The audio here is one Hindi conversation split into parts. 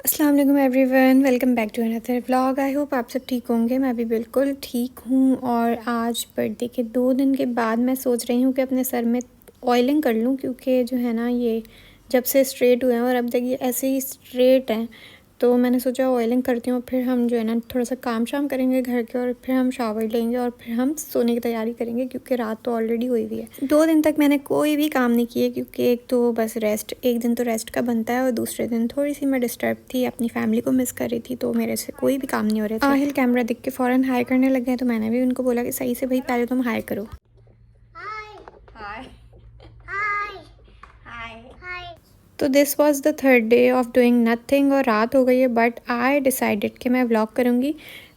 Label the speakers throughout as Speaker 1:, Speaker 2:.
Speaker 1: अस्सलाम वालेकुम everyone, welcome back to another vlog. I hope आप सब ठीक होंगे। मैं भी बिल्कुल ठीक हूँ। और आज बर्थडे के 2 दिन के बाद मैं सोच रही हूँ कि अपने सर में ऑयलिंग कर लूँ, क्योंकि जो है ना ये जब से स्ट्रेट हुए हैं और अब तक ये ऐसे ही स्ट्रेट हैं, तो मैंने सोचा ऑयलिंग करती हूँ। फिर हम जो है ना थोड़ा सा काम शाम करेंगे घर के, और फिर हम शावर लेंगे और फिर हम सोने की तैयारी करेंगे, क्योंकि रात तो ऑलरेडी हुई हुई है। 2 दिन तक मैंने कोई भी काम नहीं किए, क्योंकि एक तो बस रेस्ट, एक दिन तो रेस्ट का बनता है, और दूसरे दिन थोड़ी सी मैं डिस्टर्ब थी, अपनी फैमिली को मिस कर रही थी, तो मेरे से कोई भी काम नहीं हो रहे थे। आहिल कैमरा दिख के फ़ौरन हाई करने लग गए, तो मैंने भी उनको बोला कि सही से भाई पहले तुम हाई करो। हाय हाय। तो this was the third day of doing nothing, और रात हो गई है, बट आई डिसाइडेड कि मैं व्लॉग करूँगी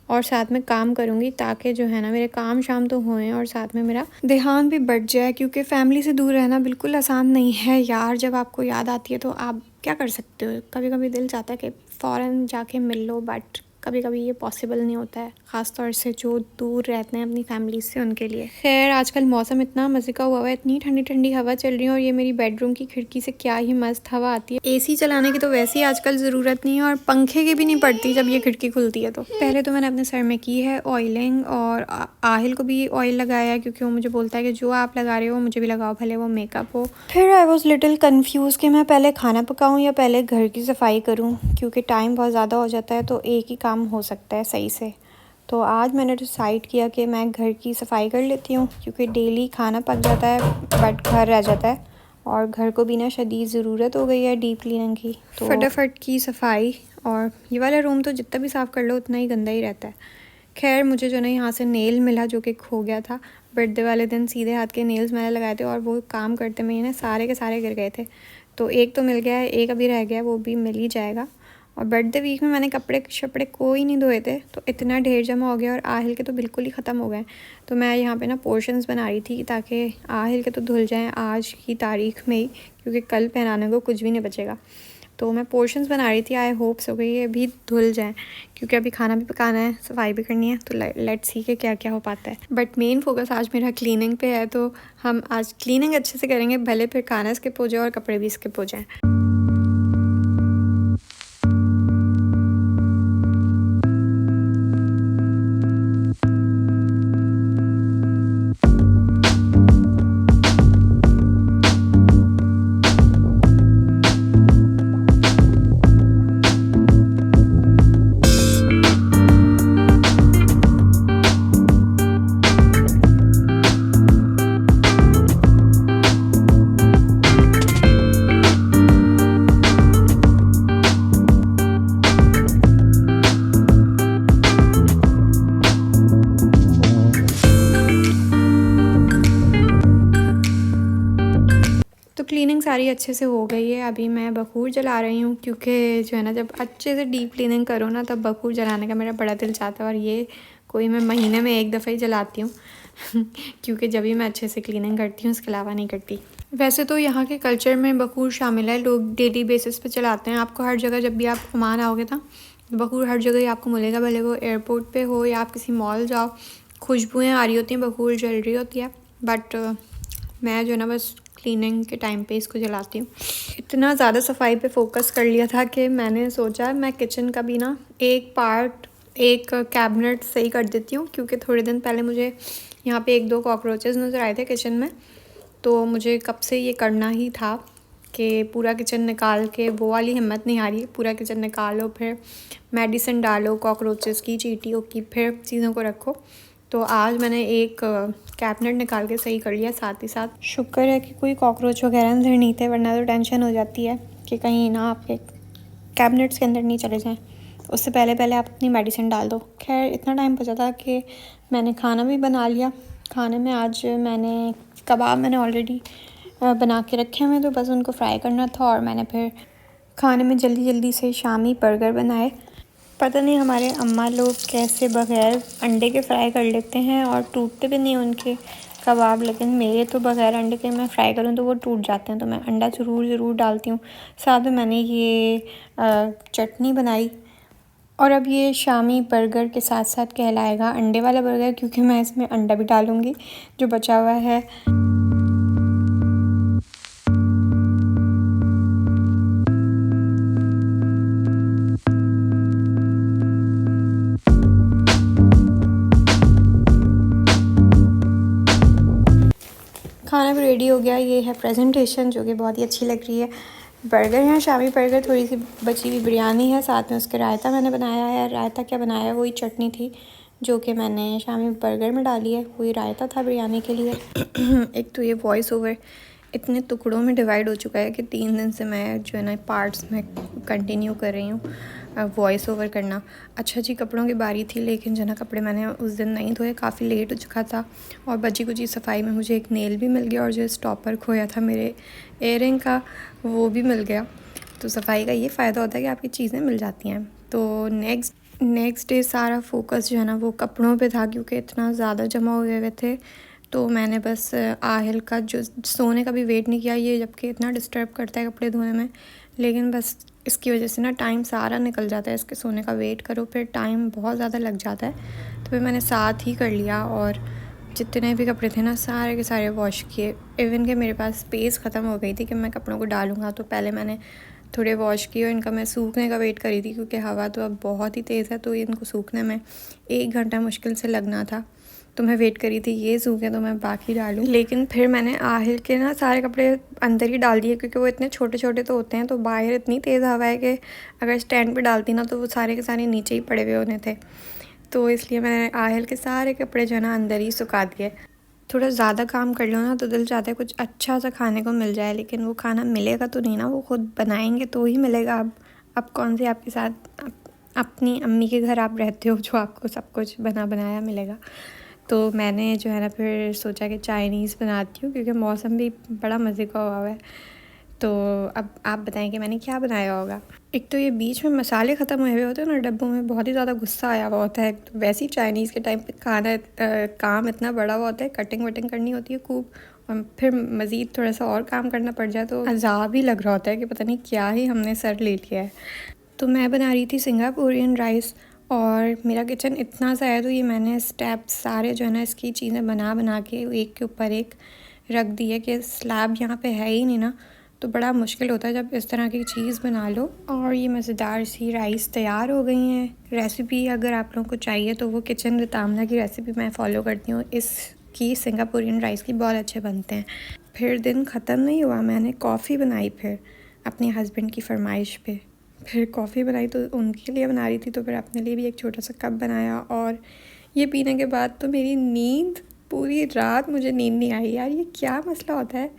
Speaker 1: और साथ में काम करूँगी, ताकि जो है ना मेरे काम शाम तो होएं और साथ में मेरा ध्यान भी बढ़ जाए, क्योंकि फैमिली से दूर रहना बिल्कुल आसान नहीं है यार। जब आपको याद आती है तो आप क्या कर सकते हो, कभी कभी दिल चाहता है कि फ़ौरन जाके मिल लो, बट कभी कभी ये पॉसिबल नहीं होता है, ख़ास तौर से जो दूर रहते हैं अपनी फैमिली से, उनके लिए। खैर, आजकल मौसम इतना मज़े का हुआ है, इतनी ठंडी ठंडी हवा चल रही है, और ये मेरी बेडरूम की खिड़की से क्या ही मस्त हवा आती है। एसी चलाने की तो वैसे ही आजकल ज़रूरत नहीं है, और पंखे की भी नहीं पड़ती जब ये खिड़की खुलती है। तो पहले तो मैंने अपने सर में की है ऑयलिंग, और आहिल को भी ऑयल लगाया है, क्योंकि वो मुझे बोलता है कि जो आप लगा रहे हो मुझे भी लगाओ, भले वो मेकअप हो। फिर आई वॉज लिटिल कन्फ्यूज़ कि मैं पहले खाना पकाऊँ या पहले घर की सफाई करूँ, क्योंकि टाइम बहुत ज़्यादा हो जाता है, तो एक ही काम हो सकता है सही से। तो आज मैंने डिसाइड किया कि मैं घर की सफाई कर लेती हूँ, क्योंकि डेली खाना पक जाता है बट घर रह जाता है, और घर को भी ना शदीद ज़रूरत हो गई है डीप क्लीनिंग की। तो फटाफट की सफाई, और ये वाला रूम तो जितना भी साफ़ कर लो उतना ही गंदा ही रहता है। खैर, मुझे जो ना यहाँ से नेल मिला, जो कि खो गया था। बर्थडे वाले दिन सीधे हाथ के नेल्स मैंने लगाए थे, और वो काम करते में ना सारे के सारे गिर गए थे। तो एक तो मिल गया है, एक अभी रह गया, वो भी मिल ही जाएगा। और बर्थडे वीक में मैंने कपड़े शपड़े कोई नहीं धोए थे, तो इतना ढेर जमा हो गया, और आहिल के तो बिल्कुल ही ख़त्म हो गए। तो मैं यहाँ पे ना पोर्शंस बना रही थी, ताकि आहिल के तो धुल जाएं आज की तारीख में ही, क्योंकि कल पहनाने को कुछ भी नहीं बचेगा। तो मैं पोर्शंस बना रही थी, आई होप सो गई ये भी धुल जाएं, क्योंकि अभी खाना भी पकाना है, सफाई भी करनी है, तो लेट्स सी के क्या क्या हो पाता है। बट मेन फोकस आज मेरा क्लीनिंग पे है, तो हम आज क्लीनिंग अच्छे से करेंगे, भले फिर खाना स्किप हो जाए और कपड़े भी स्किप हो जाएँ। तो क्लीनिंग सारी अच्छे से हो गई है। अभी मैं बखूर जला रही हूँ, क्योंकि जो है ना जब अच्छे से डीप क्लीनिंग करो ना, तब बखूर जलाने का मेरा बड़ा दिल चाहता है, और ये कोई मैं महीने में एक दफ़ा ही जलाती हूँ क्योंकि जब भी मैं अच्छे से क्लीनिंग करती हूँ, उसके अलावा नहीं करती। वैसे तो यहाँ के कल्चर में बखूर शामिल है, लोग डेली बेसिस पे चलाते हैं। आपको हर जगह, जब भी आप ओमान आओगे ना, बखूर हर जगह ही आपको मिलेगा, भले वो एयरपोर्ट पे हो या आप किसी मॉल जाओ, खुशबुएँ आ रही होती हैं, बखूर जल रही होती है। बट मैं जो है ना बस क्लीनिंग के टाइम पे इसको जलाती हूँ। इतना ज़्यादा सफाई पे फोकस कर लिया था कि मैंने सोचा मैं किचन का भी ना एक पार्ट, एक कैबिनेट सही कर देती हूँ, क्योंकि थोड़े दिन पहले मुझे यहाँ पे 1-2 कॉकरोचेस नज़र आए थे किचन में। तो मुझे कब से ये करना ही था कि पूरा किचन निकाल के, वो वाली हिम्मत नहीं आ रही, पूरा किचन निकालो, फिर मेडिसिन डालो कॉकरोचेस की, चींटियों की, फिर चीज़ों को रखो। तो आज मैंने एक कैबिनेट निकाल के सही कर लिया। साथ ही साथ शुक्र है कि कोई कॉकरोच वगैरह अंदर नहीं थे, वरना तो टेंशन हो जाती है कि कहीं ना आपके कैबिनेट्स के अंदर नहीं चले जाएं। उससे पहले पहले आप अपनी मेडिसिन डाल दो। खैर, इतना टाइम बचा था कि मैंने खाना भी बना लिया। खाने में आज मैंने कबाब मैंने ऑलरेडी बना के रखे हुए, तो बस उनको फ्राई करना था, और मैंने फिर खाने में जल्दी जल्दी से शामी बर्गर बनाए। पता नहीं हमारे अम्मा लोग कैसे बग़ैर अंडे के फ्राई कर लेते हैं, और टूटते भी नहीं उनके कबाब, लेकिन मेरे तो बग़ैर अंडे के मैं फ्राई करूँ तो वो टूट जाते हैं। तो मैं अंडा ज़रूर डालती हूँ। साथ में मैंने ये चटनी बनाई, और अब ये शामी बर्गर के साथ साथ कहलाएगा अंडे वाला बर्गर, क्योंकि मैं इसमें अंडा भी डालूँगी जो बचा हुआ है। हो गया। ये है प्रेजेंटेशन जो कि बहुत ही अच्छी लग रही है। बर्गर है, शामी बर्गर, थोड़ी सी बची हुई बिरयानी है, साथ में उसके रायता मैंने बनाया है। रायता क्या बनाया है, वही चटनी थी जो कि मैंने शामी बर्गर में डाली है, वही रायता था बिरयानी के लिए। एक तो ये वॉइस ओवर इतने टुकड़ों में डिवाइड हो चुका है कि 3 दिन से मैं जो है ना पार्ट्स में कंटिन्यू कर रही हूँ वॉइस ओवर करना। अच्छा जी, कपड़ों की बारी थी, लेकिन जो ना कपड़े मैंने उस दिन नहीं धोए, काफ़ी लेट हो चुका था। और बची कुची सफाई में मुझे एक नेल भी मिल गया, और जो स्टॉपर खोया था मेरे एयरिंग का वो भी मिल गया। तो सफाई का ये फ़ायदा होता है कि आपकी चीज़ें मिल जाती हैं। तो नेक्स्ट डे सारा फोकस जो है ना वो कपड़ों पे था, क्योंकि इतना ज़्यादा जमा हुए हुए थे। तो मैंने बस आहिल का जो सोने का भी वेट नहीं किया, ये जबकि इतना डिस्टर्ब करता है कपड़े धोने में, लेकिन बस इसकी वजह से ना टाइम सारा निकल जाता है। इसके सोने का वेट करो, फिर टाइम बहुत ज़्यादा लग जाता है। तो फिर मैंने साथ ही कर लिया, और जितने भी कपड़े थे ना सारे के सारे वॉश किए। इवन कि मेरे पास स्पेस ख़त्म हो गई थी कि मैं कपड़ों को डालूँगा, तो पहले मैंने थोड़े वॉश किए और इनका मैं सूखने का वेट करी थी, क्योंकि हवा तो अब बहुत ही तेज़ है, तो इनको सूखने में 1 घंटा मुश्किल से लगना था। तो मैं वेट करी थी ये सूखे तो मैं बाकी डालूँ, लेकिन फिर मैंने आहिल के ना सारे कपड़े अंदर ही डाल दिए, क्योंकि वो इतने छोटे छोटे तो होते हैं। तो बाहर इतनी तेज़ हवा है कि अगर स्टैंड पे डालती ना तो वो सारे के सारे नीचे ही पड़े हुए होने थे। तो इसलिए मैंने आहिल के सारे कपड़े जो है ना अंदर ही सुखा दिए। थोड़ा ज़्यादा काम कर लो ना तो दिल चाहता है कुछ अच्छा सा खाने को मिल जाए, लेकिन वो खाना मिलेगा तो नहीं ना, वो खुद बनाएंगे तो ही मिलेगा। अब कौन से आपके साथ अपनी अम्मी के घर आप रहते हो जो आपको सब कुछ बना बनाया मिलेगा। तो मैंने जो है ना फिर सोचा कि चाइनीज़ बनाती हूँ, क्योंकि मौसम भी बड़ा मज़े का हुआ है। तो अब आप बताएं कि मैंने क्या बनाया होगा। एक तो ये बीच में मसाले ख़त्म हुए हुए होते हैं ना डब्बों में, बहुत ही ज़्यादा गुस्सा आया हुआ होता है। तो वैसे ही चाइनीज़ के टाइम पे काम इतना बड़ा हुआ होता है, कटिंग वटिंग करनी होती है खूब, और फिर मज़ीद थोड़ा सा और काम करना पड़ जाए तो अज़ाब ही लग रहा होता है कि पता नहीं क्या ही हमने सर ले लिया है। तो मैं बना रही थी सिंगापुरियन राइस, और मेरा किचन इतना सा है तो ये मैंने स्टेप सारे जो है ना इसकी चीज़ें बना के एक के ऊपर एक रख दी है कि स्लैब यहाँ पे है ही नहीं ना, तो बड़ा मुश्किल होता है जब इस तरह की चीज़ बना लो। और ये मज़ेदार सी राइस तैयार हो गई हैं। रेसिपी अगर आप लोगों को चाहिए तो वो किचन विद आमना की रेसिपी मैं फ़ॉलो करती हूँ, इसकी सिंगापुरियन राइस की बहुत अच्छे बनते हैं। फिर दिन ख़त्म नहीं हुआ, मैंने कॉफ़ी बनाई फिर अपने हस्बैंड की फरमाइश पे। फिर कॉफ़ी बनाई तो उनके लिए बना रही थी, तो फिर अपने लिए भी एक छोटा सा कप बनाया। और ये पीने के बाद तो मेरी नींद, पूरी रात मुझे नींद नहीं आई। यार ये क्या मसला होता है,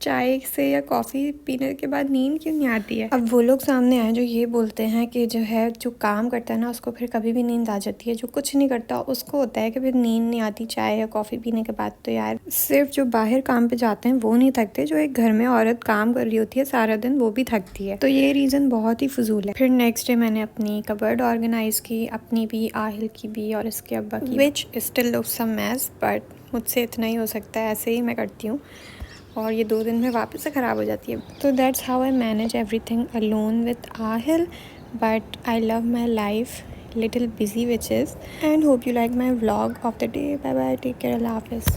Speaker 1: चाय से या कॉफ़ी पीने के बाद नींद क्यों नहीं आती है। अब वो लोग सामने आए जो ये बोलते हैं कि जो है जो काम करता है ना उसको फिर कभी भी नींद आ जाती है, जो कुछ नहीं करता उसको होता है कि फिर नींद नहीं आती चाय या कॉफ़ी पीने के बाद। तो यार सिर्फ जो बाहर काम पे जाते हैं वो नहीं थकते, जो एक घर में औरत काम कर रही होती है सारा दिन वो भी थकती है। तो ये रीज़न बहुत ही फजूल है। फिर नेक्स्ट डे मैंने अपनी कबर्ड ऑर्गेनाइज़ की, अपनी भी, आहिल की भी और इसके अब्बा की, which still looks a mess, but मुझसे इतना ही हो सकता है, ऐसे ही मैं करती हूँ। और ये 2 दिन में वापस से ख़राब हो जाती है। तो that's how I manage everything alone with Aahil, but I love my life little busy which is, and hope you like my vlog of the day. Bye bye, take care, अल्लाह हाफिज़।